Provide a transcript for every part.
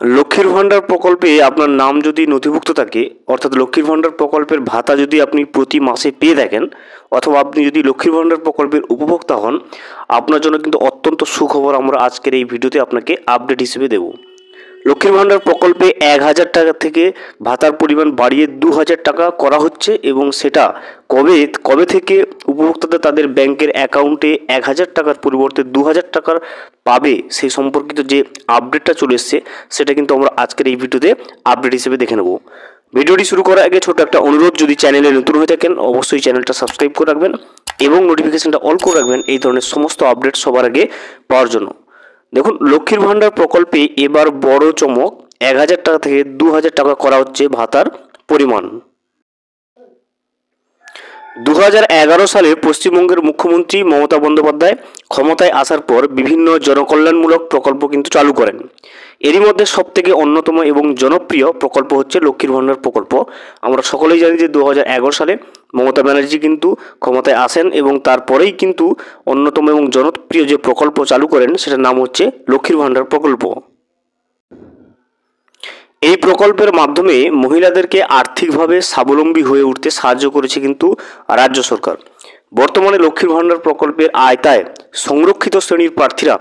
লক্ষ্মীর ভাণ্ডার প্রকল্পে আপনার নাম যদি নথিভুক্ত থাকে, অর্থাৎ লক্ষ্মীর ভাণ্ডার প্রকল্পের ভাতা যদি আপনি প্রতি মাসে পেয়ে থাকেন, অথবা আপনি যদি লক্ষ্মীর ভাণ্ডার প্রকল্পের উপভোক্তা হন, আপনার জন্য কিন্তু অত্যন্ত সুখবর আমরা আজকের এই ভিডিওতে আপনাকে আপডেট হিসেবে দেব। লক্ষ্মীর ভাণ্ডার প্রকল্পে 1,000 টাকা থেকে ভাতার পরিমাণ বাড়িয়ে 2,000 টাকা করা হচ্ছে, এবং সেটা কবে থেকে উপভোক্তাদের তাদের ব্যাংকের অ্যাকাউন্টে 1,000 টাকার পরিবর্তে 2,000 টাকার পাবে সেই সম্পর্কিত যে আপডেটটা চলে এসছে, সেটা কিন্তু আমরা আজকের এই ভিডিওতে আপডেট হিসেবে দেখে নেব। ভিডিওটি শুরু করার আগে ছোট একটা অনুরোধ, যদি চ্যানেলে নতুন হয়ে থাকেন অবশ্যই চ্যানেলটা সাবস্ক্রাইব করে রাখবেন এবং নোটিফিকেশনটা অল করে রাখবেন এই ধরনের সমস্ত আপডেট সবার আগে পাওয়ার জন্য। দেখুন, লক্ষ্মীর ভাণ্ডার প্রকল্পে এবার বড় চমক, 1,000 টাকা থেকে 2,000 টাকা করা হচ্ছে ভাতার পরিমাণ। 2011 সালে পশ্চিমবঙ্গের মুখ্যমন্ত্রী মমতা বন্দ্যোপাধ্যায় ক্ষমতায় আসার পর বিভিন্ন জনকল্যাণমূলক প্রকল্প কিন্তু চালু করেন। এরই মধ্যে সবথেকে অন্যতম এবং জনপ্রিয় প্রকল্প হচ্ছে লক্ষ্মীর ভাণ্ডার প্রকল্প। আমরা সকলেই জানি যে 2011 সালে মমতা ব্যানার্জি কিন্তু ক্ষমতায় আসেন এবং তারপরেই কিন্তু অন্যতম এবং জনপ্রিয় যে প্রকল্প চালু করেন সেটার নাম হচ্ছে লক্ষ্মীর ভাণ্ডার প্রকল্প। এই প্রকল্পের মাধ্যমে মহিলাদেরকে আর্থিকভাবে স্বাবলম্বী হয়ে উঠতে সাহায্য করেছে কিন্তু রাজ্য সরকার। বর্তমানে লক্ষ্মীর ভাণ্ডার প্রকল্পের আওতায় সংরক্ষিত শ্রেণীর প্রার্থীরা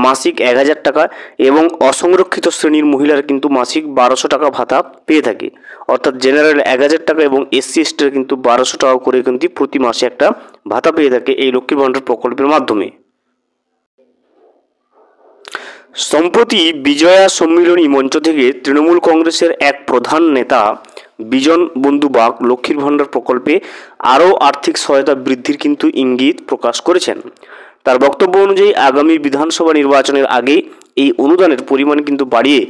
মাসিক 1,000 টাকা এবং অসংরক্ষিত শ্রেণীর মহিলারা কিন্তু মাসিক 1,200 টাকা ভাতা পেয়ে থাকে। অর্থাৎ জেনারেল 1,000 টাকা এবং SC STর কিন্তু 1,200 টাকা করে কিন্তু প্রতি মাসে একটা ভাতা পেয়ে থাকে এই লক্ষ্মীর ভাণ্ডার প্রকল্পের মাধ্যমে। সম্প্রতি বিজয়া সম্মিলনী মঞ্চ থেকে তৃণমূল কংগ্রেসের এক প্রধান নেতা বিজন বন্ধু বাগ লক্ষ্মীর ভাণ্ডার প্রকল্পে আরও আর্থিক সহায়তা বৃদ্ধির কিন্তু ইঙ্গিত প্রকাশ করেছেন। তার বক্তব্য অনুযায়ী আগামী বিধানসভা নির্বাচনের আগে এই অনুদানের পরিমাণ কিন্তু বাড়িয়ে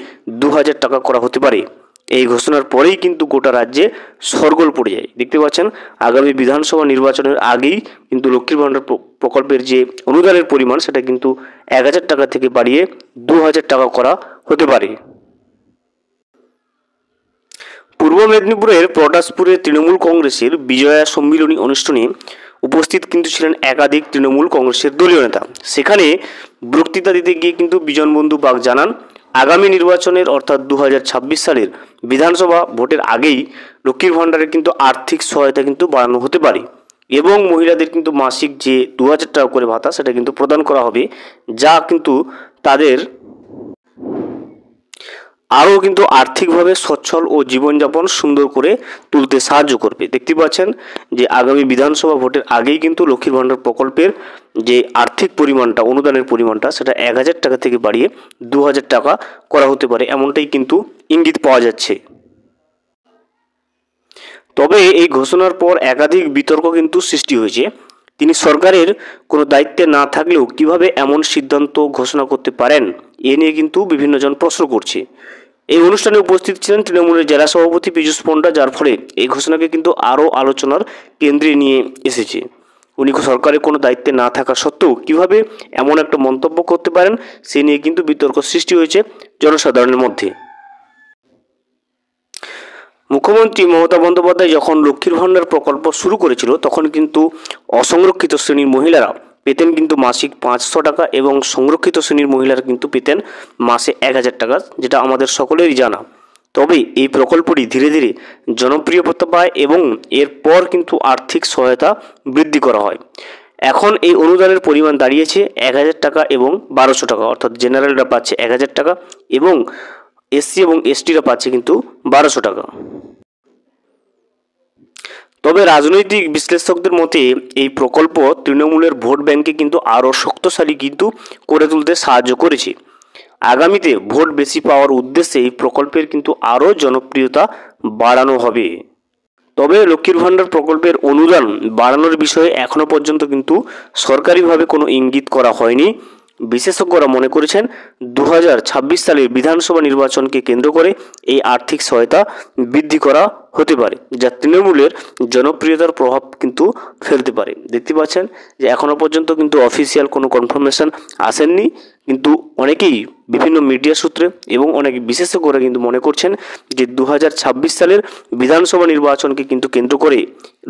2,000 টাকা করা হতে পারে। এই ঘোষণার পরেই কিন্তু গোটা রাজ্যে শোরগোল পড়ে যায়। দেখতে পাচ্ছেন, আগামী বিধানসভা নির্বাচনের আগেই কিন্তু লক্ষ্মীর ভাণ্ডার প্রকল্পের যে অনুদানের পরিমাণ সেটা কিন্তু 1,000 টাকা থেকে বাড়িয়ে 2,000 টাকা করা হতে পারে। পূর্ব মেদিনীপুরের পটাশপুরে তৃণমূল কংগ্রেসের বিজয়া সম্মিলনী অনুষ্ঠানে উপস্থিত কিন্তু ছিলেন একাধিক তৃণমূল কংগ্রেসের দলীয় নেতা। সেখানে বক্তৃতা দিতে গিয়ে কিন্তু বিজন বন্ধু বাগ জানান, আগামী নির্বাচনের অর্থাৎ 2026 সালের বিধানসভা ভোটের আগেই লক্ষ্মীর ভাণ্ডারের কিন্তু আর্থিক সহায়তা কিন্তু বাড়ানো হতে পারে এবং মহিলাদের কিন্তু মাসিক যে 2,000 টাকা করে ভাতা সেটা কিন্তু প্রদান করা হবে, যা কিন্তু তাদের আরও কিন্তু আর্থিকভাবে সচ্ছল ও জীবনযাপন সুন্দর করে তুলতে সাহায্য করবে। দেখতে পাচ্ছেন যে আগামী বিধানসভা ভোটের আগেই কিন্তু লক্ষ্মীর ভাণ্ডার প্রকল্পের যে আর্থিক পরিমাণটা, অনুদানের পরিমাণটা সেটা 1,000 টাকা থেকে বাড়িয়ে 2,000 টাকা করা হতে পারে, এমনটাই কিন্তু ইঙ্গিত পাওয়া যাচ্ছে। তবে এই ঘোষণার পর একাধিক বিতর্ক কিন্তু সৃষ্টি হয়েছে। তিনি সরকারের কোনো দায়িত্বে না থাকলেও কিভাবে এমন সিদ্ধান্ত ঘোষণা করতে পারেন, এ নিয়ে কিন্তু বিভিন্ন জন প্রশ্ন করছে। এই অনুষ্ঠানে উপস্থিত ছিলেন তৃণমূলের জেলা সভাপতি পীযূষ পণ্ডা, যার ফলে এই ঘোষণাকে কিন্তু আরও আলোচনার কেন্দ্রে নিয়ে এসেছে। উনি সরকারের কোনো দায়িত্বে না থাকা সত্ত্বেও কিভাবে এমন একটা মন্তব্য করতে পারেন সে নিয়ে কিন্তু বিতর্ক সৃষ্টি হয়েছে জনসাধারণের মধ্যে। মুখ্যমন্ত্রী মমতা বন্দ্যোপাধ্যায় যখন লক্ষ্মীর ভাণ্ডার প্রকল্প শুরু করেছিল তখন কিন্তু অসংরক্ষিত শ্রেণীর মহিলারা পেতেন কিন্তু মাসিক 500 টাকা এবং সংরক্ষিত শ্রেণীর মহিলারা কিন্তু পেতেন মাসে 1,000 টাকা, যেটা আমাদের সকলেরই জানা। তবে এই প্রকল্পটি ধীরে ধীরে জনপ্রিয়তা পায় এবং এরপর কিন্তু আর্থিক সহায়তা বৃদ্ধি করা হয়। এখন এই অনুদানের পরিমাণ দাঁড়িয়েছে 1,000 টাকা এবং 1,200 টাকা, অর্থাৎ জেনারেলরা পাচ্ছে 1,000 টাকা এবং SC এবং STরা পাচ্ছে কিন্তু 1,200 টাকা। তবে রাজনৈতিক বিশ্লেষকদের মতে এই প্রকল্প তৃণমূলের ভোট ব্যাংকে কিন্তু আরও শক্তিশালী কিন্তু করে তুলতে সাহায্য করেছে। আগামীতে ভোট বেশি পাওয়ার উদ্দেশ্যে এই প্রকল্পের কিন্তু আরও জনপ্রিয়তা বাড়ানো হবে। তবে লক্ষ্মীর ভাণ্ডার প্রকল্পের অনুদান বাড়ানোর বিষয়ে এখনও পর্যন্ত কিন্তু সরকারিভাবে কোনো ইঙ্গিত করা হয়নি। বিশেষজ্ঞরা মনে করেছেন 2026 সালের বিধানসভা নির্বাচনকে কেন্দ্র করে এই আর্থিক সহায়তা বৃদ্ধি করা হতে পারে, যা তৃণমূলের জনপ্রিয়তার প্রভাব কিন্তু ফেলতে পারে। দেখতে পাচ্ছেন যে এখনও পর্যন্ত কিন্তু অফিসিয়াল কোনো কনফার্মেশন আসেননি, কিন্তু অনেকেই বিভিন্ন মিডিয়া সূত্রে এবং অনেক বিশেষজ্ঞরা কিন্তু মনে করছেন যে 2026 সালের বিধানসভা নির্বাচনকে কিন্তু কেন্দ্র করে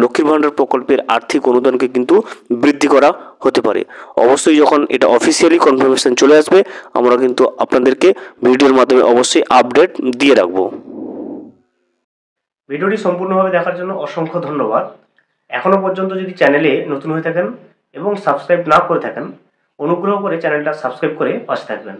লক্ষ্মীর ভাণ্ডার প্রকল্পের আর্থিক অনুদানকে কিন্তু বৃদ্ধি করা হতে পারে। অবশ্যই যখন এটা অফিসিয়ালি কনফার্মেশন চলে আসবে, আমরা কিন্তু আপনাদেরকে ভিডিওর মাধ্যমে অবশ্যই আপডেট দিয়ে রাখবো। ভিডিওটি সম্পূর্ণভাবে দেখার জন্য অসংখ্য ধন্যবাদ। এখনও পর্যন্ত যদি চ্যানেলে নতুন হয়ে থাকেন এবং সাবস্ক্রাইব না করে থাকেন, অনুগ্রহ করে চ্যানেলটা সাবস্ক্রাইব করে পাশে থাকবেন।